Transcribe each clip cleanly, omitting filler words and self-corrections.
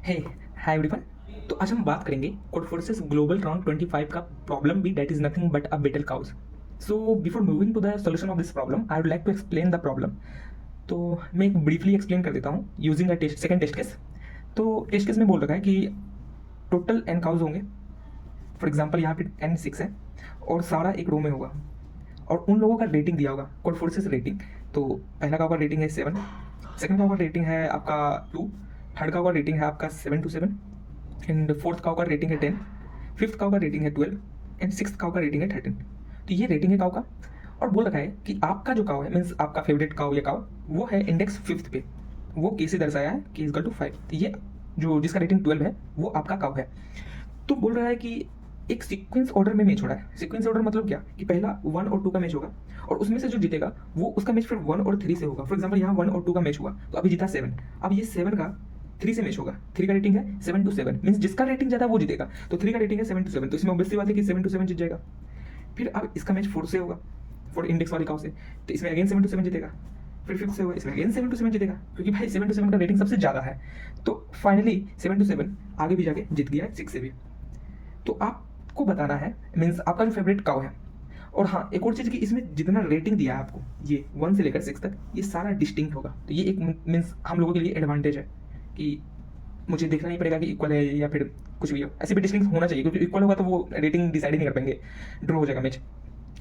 हे hi everyone. तो आज हम बात करेंगे कोडफोर्सेस ग्लोबल राउंड 25 का प्रॉब्लम भी that is nothing but a battle cows. So before moving to the solution of this problem I would like to explain the problem. तो मैं एक ब्रीफली एक्सप्लेन कर देता हूँ using a test second test case. तो test case में बोल रखा है कि टोटल एन काउज होंगे। फॉर एग्जाम्पल यहाँ पे एन 6 है और सारा एक रो में होगा और उन लोगों का रेटिंग दिया होगा कोडफोर्सेस रेटिंग। तो पहला का रेटिंग है 7, सेकंड का रेटिंग है आपका 2, थर्ड का रेटिंग है आपका 7 to 7 एंड फोर्थ काउ का रेटिंग है 10, फिफ्थ काउ का रेटिंग है 12 एंड सिक्स्थ काउ का रेटिंग है 13। तो ये रेटिंग है काउ का और बोल रखा है कि आपका जो काउ है मीन्स आपका फेवरेट काउ या काउ वो है इंडेक्स 5th पे। वो कैसे दर्शाया है कि इजकल टू 5। तो ये जो जिसका रेटिंग 12 है वो आपका काउ है। तो बोल रहा है कि एक सीक्वेंस ऑर्डर में मैच हो रहा है। सीक्वेंस ऑर्डर मतलब क्या कि पहला 1 और 2 का मैच होगा और उसमें से जो जीतेगा वो उसका मैच फिर 1 और 3 से होगा। फॉर एग्जांपल यहाँ 1 और 2 का मैच हुआ तो अभी जीता 7। अब ये 7 का 3 से मैच होगा। 3 का रेटिंग है 7 to 7 मीन्स जिसका रेटिंग ज़्यादा वो जीतेगा। तो 3 का रेटिंग है 7 to 7 तो इसमें ऑब्वियसली बात है कि 7 to 7 जीत जाएगा। फिर अब इसका मैच 4 से होगा, 4 इंडेक्स वाली काउ से, तो इसमें अगेन 7 to 7 जीतेगा। फिर 5th से होगा, इसमें अगेन 7 to 7 जीतेगा क्योंकि भाई 7 to 7 का रेटिंग सबसे ज़्यादा है। तो फाइनली 7 to 7 आगे भी जाके जीत गया है 6 से भी। तो आपको बताना है मीन्स आपका जो फेवरेट काउ है। और हाँ एक और चीज़ कि इसमें जितना रेटिंग दिया है आपको ये 1 से लेकर 6 तक ये सारा डिस्टिंक्ट होगा। तो ये एक मीन्स हम लोगों के लिए एडवांटेज है कि मुझे देखना नहीं पड़ेगा कि इक्वल है या फिर कुछ भी हो। ऐसे भी डिस्टिंक्ट होना चाहिए क्योंकि इक्वल होगा तो वो रेटिंग डिसाइड ही नहीं कर पाएंगे, ड्रॉ हो जाएगा मैच।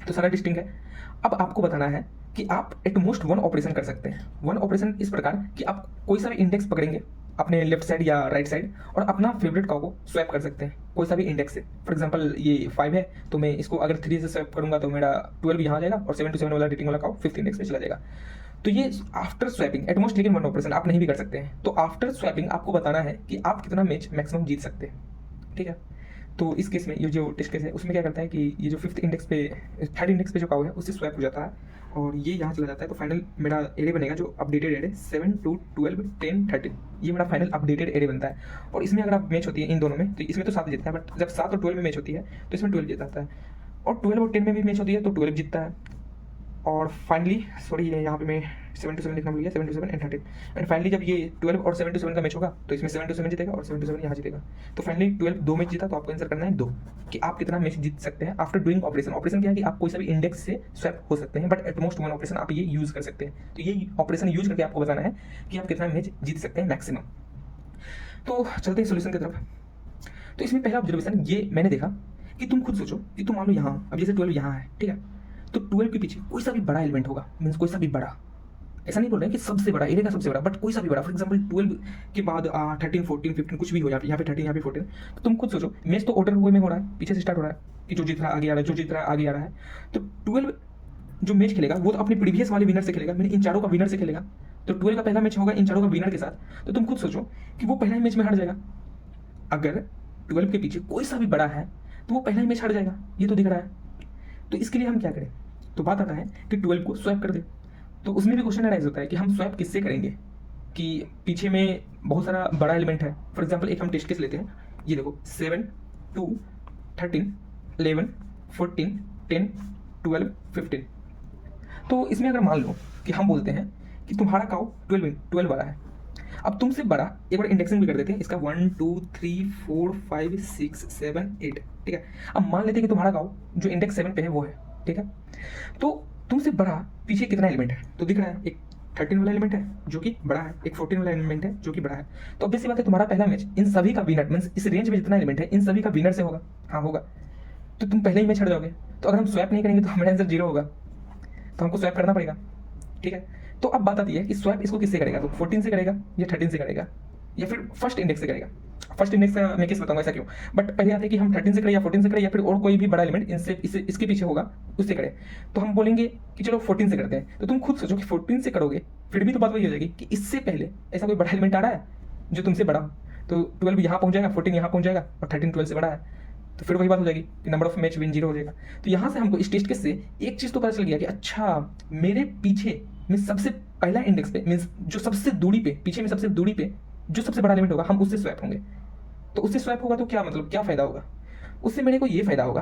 तो सारा डिस्टिंक्ट है। अब आपको बताना है कि आप एट मोस्ट वन ऑपरेशन कर सकते हैं। वन ऑपरेशन इस प्रकार कि आप कोई सा भी इंडेक्स पकड़ेंगे अपने लेफ्ट साइड या राइट साइड और अपना फेवरेट काउ को स्वैप कर सकते हैं कोई सा भी इंडेक्स से। फॉर एग्जांपल ये 5 है तो मैं इसको अगर 3 से स्वैप करूंगा तो मेरा 12 यहाँ आ जाएगा और 7 to 7 वाला रेटिंग वाला काउ 5th इंडेक्स पे चला जाएगा। तो ये आफ्टर स्वैपिंग एट मोस्ट, लेकिन वन ऑपरेशन आप नहीं भी कर सकते हैं। तो आफ्टर स्वैपिंग आपको बताना है कि आप कितना मैच मैक्सिमम जीत सकते हैं। ठीक है। तो इस केस में ये जो टेस्ट केस है उसमें क्या करता है कि ये जो 5th इंडेक्स पे 3rd इंडेक्स पे जो काउ है उससे स्वैप हो जाता है और ये यहाँ चला जाता है। तो फाइनल मेरा एरे बनेगा जो अपडेटेड एरे 7 to 12 10 13, ये मेरा फाइनल अपडेटेड एरे बनता है। और इसमें अगर आप मैच होती है इन दोनों में तो इसमें तो 7 जीतता है, बट जब 7 और 12 में मैच होती है तो इसमें 12 जीतता है। और 12 और 10 में भी मैच होती है तो 12 जीतता है। और फाइनली सॉरी यहाँ पे मैं 7 to 7 लिखना भूल गया, 7 to 7 एंड 13 एंड फाइनली जब ये 12 और 7 to 7 का मैच होगा तो इसमें 7 to 7 जीतेगा और 7 to 7 यहाँ जीतेगा। तो फाइनली 12 2 मैच जीता तो आपको आंसर करना है 2 कि आप कितना मैच जीत सकते हैं आफ्टर डूइंग ऑपरेशन। ऑपरेशन क्या है कि आप कोई सा भी इंडेक्स से स्वैप हो सकते हैं but at most one operation आप ये यूज कर सकते हैं। तो ये ऑपरेशन यूज करके आपको बताना है कि आप कितना मैच जीत सकते हैं मैक्सिमम। तो चलते हैं सोल्यूशन की तरफ। तो इसमें पहला ऑब्जर्वेशन ये मैंने देखा कि तुम खुद सोचो कि तुम मान लो यहाँ अब जैसे 12 यहाँ है, ठीक है, तो 12 के पीछे कोई सा भी बड़ा एलिमेंट होगा मीन्स कोई सा भी बड़ा। ऐसा नहीं बोल रहे हैं कि सबसे बड़ा एरे का सबसे बड़ा, बट कोई सा भी बड़ा। फॉर एग्जांपल 12 के बाद 13 14 15 कुछ भी हो जाए, यहाँ पे 13 यहाँ पे 14। तो तुम खुद सोचो मैच तो ऑर्डर हुए में हो रहा है, पीछे से स्टार्ट हो रहा है कि जो जीत रहा है आगे आ रहा है, जो जीत रहा है आगे आ रहा है। तो 12 जो मैच खेलेगा वो तो अपने प्रीवियस वाले विनर से खेलेगा, मैंने इन चारों का विनर से खेलेगा। तो 12 का पहला मैच होगा इन चारों का विनर के साथ। तो तुम खुद सोचो कि वो पहला ही मैच में हार जाएगा। अगर 12 के पीछे कोई सा भी बड़ा है तो वो पहला ही मैच हार जाएगा, ये तो दिख रहा है। तो इसके लिए हम क्या करें, तो बात आता है कि 12 को स्वैप कर दे। तो उसमें भी क्वेश्चन अराइज होता है कि हम स्वैप किससे करेंगे कि पीछे में बहुत सारा बड़ा एलिमेंट है। फॉर एग्जांपल एक हम टेस्ट केस लेते हैं, ये देखो 7 2 13 11 14 10 12 15। तो इसमें अगर मान लो कि हम बोलते हैं कि तुम्हारा काउ 12 वाला है, अब तुमसे बड़ा एक बार इंडेक्सिंग भी कर देते हैं इसका 1 2 3 4 5 6 7 8, ठीक है। अब मान लेते हैं कि तुम्हारा काउ जो इंडेक्स 7 पे है वो है, ठीक है। तो तुमसे बड़ा पीछे कितना एलिमेंट है, तो दिख रहा है एक 13 वाला एलिमेंट है जो कि बड़ा है, एक 14 वाला एलिमेंट है जो कि बड़ा है। तो ऑब्वियस सी बात है तुम्हारा पहला मैच इन सभी का विनर मींस इस रेंज में जितना एलिमेंट है इन सभी का विनर से होगा। हाँ होगा। तो तुम पहले ही मैच हट जाओगे। तो अगर हम स्वैप नहीं करेंगे तो हमारा आंसर 0 होगा, तो हमको स्वैप करना पड़ेगा, ठीक है। तो अब बात आती है कि स्वैप इसको किससे करेगा, तो 14 से करेगा या 13 से करेगा या फिर फर्स्ट इंडेक्स से करेगा। फर्स्ट इंडेक्स का मैं किस बताऊंगा ऐसा क्यों, बट पहले आते हैं कि हम 13 से करें या 14 से करें या फिर और कोई भी बड़ा एलिमेंट इनसे इसके पीछे होगा उससे करें। तो हम बोलेंगे कि चलो 14 से करते हैं। तो तुम खुद सोचो कि 14 से करोगे फिर भी तो बात वही हो जाएगी कि इससे पहले ऐसा कोई बड़ा एलिमेंट आ रहा है जो तुमसे बड़ा हो। तो 12 यहाँ पहुंच जाएगा, 14 यहाँ पहुंच जाएगा और 13 12 से बड़ा है। तो फिर वही बात हो जाएगी कि नंबर ऑफ मैच विन 0 हो जाएगा। तो यहाँ से हमको इस टेस्ट केस से एक चीज़ तो पता चल गया कि अच्छा मेरे पीछे में सबसे पहला इंडेक्स पे मीन्स जो सबसे दूरी पे पीछे में सबसे दूरी पे जो सबसे बड़ा एलिमेंट होगा हम उससे स्वैप होंगे। तो उससे स्वैप होगा तो क्या मतलब क्या फ़ायदा होगा, उससे मेरे को ये फ़ायदा होगा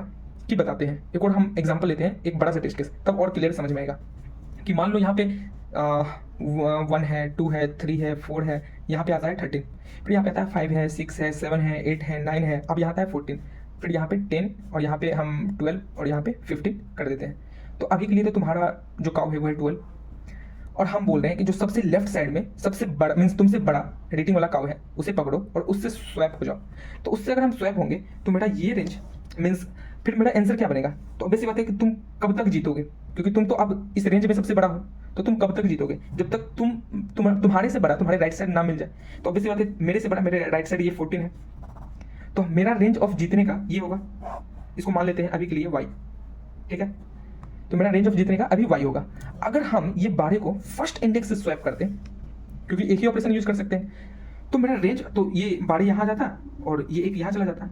कि बताते हैं एक और हम एग्जांपल लेते हैं एक बड़ा सा टेस्ट केस, तब और क्लियर समझ में आएगा। कि मान लो यहाँ पे 1 है 2 है 3 है 4 है यहाँ पे आता है 13, फिर यहाँ पे आता है 5 है, 6 है, 7 है, 8 है, 9 है, अब यहाँ आता है 14, फिर यहाँ पे 10 और यहाँ पे हम 12 और यहाँ पे 15 कर देते हैं। तो अभी के लिए तो तुम्हारा जो काउ है वो है 12, और हम बोल रहे हैं कि जो सबसे लेफ्ट साइड में सबसे बड़ा मीन्स तुमसे बड़ा रेटिंग वाला काउ है उसे पकड़ो और उससे स्वैप हो जाओ। तो उससे अगर हम स्वैप होंगे तो मेरा ये रेंज मीन्स फिर मेरा आंसर क्या बनेगा? तो ऑब्वियस सी बात है कि तुम कब तक जीतोगे, क्योंकि तुम तो अब इस रेंज में सबसे बड़ा हो, तो तुम कब तक जीतोगे? जब तक तुम्हारे से बड़ा तुम्हारे राइट साइड ना मिल जाए। तो ऑब्वियस सी बात है मेरे से बड़ा मेरे राइट साइड ये 14 है, तो मेरा रेंज ऑफ जीतने का ये होगा, इसको मान लेते हैं अभी के लिए वाई। ठीक है, तो मेरा रेंज ऑफ जीतने का अभी वाई होगा। अगर हम ये 12 को फर्स्ट इंडेक्स से स्वैप करते हैं, क्योंकि एक ही ऑपरेशन यूज कर सकते हैं, तो मेरा रेंज तो ये 12 यहाँ जाता और ये एक यहाँ चला जाता।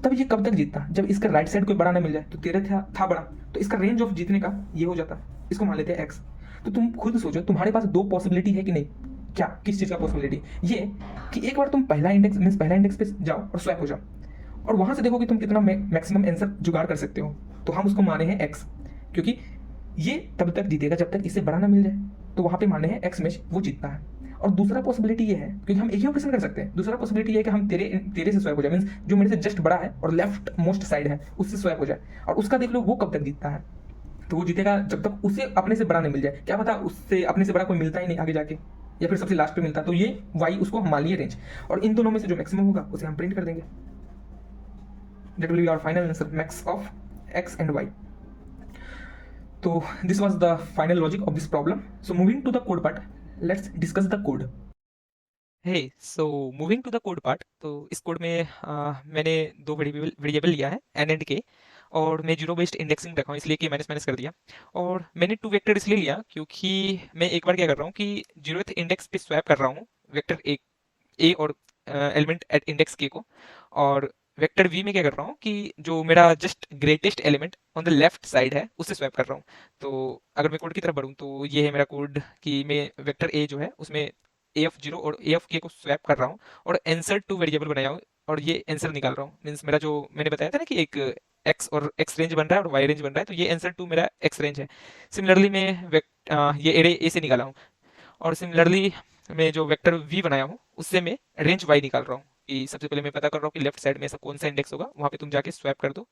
तब ये कब तक जीतता? जब इसका राइट साइड कोई बड़ा ना मिल जाए। तो 13 था बड़ा, तो इसका रेंज ऑफ जीतने का ये हो जाता, इसको मान लेते हैं एक्स। तो तुम खुद सोचो तुम्हारे पास दो पॉसिबिलिटी है कि नहीं? क्या किस चीज़ का पॉसिबिलिटी? ये कि एक बार तुम पहला इंडेक्स मीन्स पहला इंडेक्स पे जाओ और स्वैप हो जाओ, और वहां से देखो कि तुम कितना मैक्सिमम आंसर जुगाड़ कर सकते हो। तो हम उसको माने हैं एक्स, क्योंकि ये तब तक जीतेगा जब तक इससे बड़ा ना मिल जाए। तो वहां पे माने हैं एक्स में वो जीतता है। और दूसरा पॉसिबिलिटी ये है, क्योंकि हम एक ही ऑपरेशन कर सकते हैं, दूसरा पॉसिबिलिटी ये है कि हम तेरे तेरे से स्वैप हो जाए, मीन्स जो मेरे से जस्ट बड़ा है और लेफ्ट मोस्ट साइड है उससे स्वैप हो जाए, और उसका देख लो वो कब तक जीतता है। तो वो जीतेगा जब तक उसे अपने से बड़ा नहीं मिल जाए। क्या पता उससे अपने से बड़ा कोई मिलता ही नहीं आगे जाके, या फिर सबसे लास्ट पे मिलता। तो ये वाई उसको हम मान लिए रेंज, और इन दोनों में से जो मैक्सिमम होगा उसे हम प्रिंट कर देंगे। That will be our final answer, max of X and Y. So this was the final logic of this problem. So moving to the code part, let's discuss the code. Hey so moving to the code part. तो इस code में मैंने दो variable लिया है N and के, और मैं जीरो बेस्ड इंडेक्सिंग रखा हूँ इसलिए कि माइनस माइनस कर दिया। और मैंने टू वेक्टर इसलिए लिया क्योंकि मैं एक बार क्या कर रहा हूँ कि जीरोथ इंडेक्स पे स्वैप कर रहा हूँ वेक्टर ए और एलिमेंट एट इंडेक्स के को, और वेक्टर वी में क्या कर रहा हूँ कि जो मेरा just greatest element on the left side है उससे स्वैप कर रहा हूँ। तो अगर मैं कोड की तरफ बढ़ूँ तो ये है मेरा कोड कि मैं वेक्टर ए जो है उसमें ए एफ जीरो और ए एफ के को स्वैप कर रहा हूँ, और आंसर टू वेरिएबल बनाया हूँ, और ये आंसर निकाल रहा हूँ। मीन्स मेरा जो मैंने बताया था ना कि एक एक्स और एक्स रेंज बन रहा है और वाई रेंज बन रहा है, तो ये आंसर टू मेरा एक्स रेंज है। सिमिलरली मैं ये एरे ए से निकाला हूँ, और सिमिलरली मैं जो वेक्टर वी बनाया हूँ उससे मैं रेंज वाई निकाल रहा हूँ। कि सबसे पहले मैं पता कर रहा हूँ कि लेफ्ट साइड में ऐसा कौन सा इंडेक्स होगा, वहाँ पे तुम जाके स्वैप कर दो,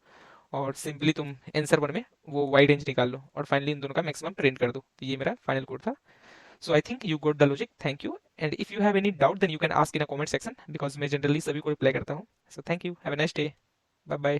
और सिंपली तुम आंसर वन में वो वाई रेंज निकाल लो, और फाइनली इन दोनों का मैक्सिमम प्रिंट कर दो। तो ये मेरा फाइनल कोड था। So I think you got the logic. Thank you. And if you have any doubt, then you can ask in a comment section because मैं generally सभी को reply करता हूँ. So thank you. Have a nice day. Bye bye.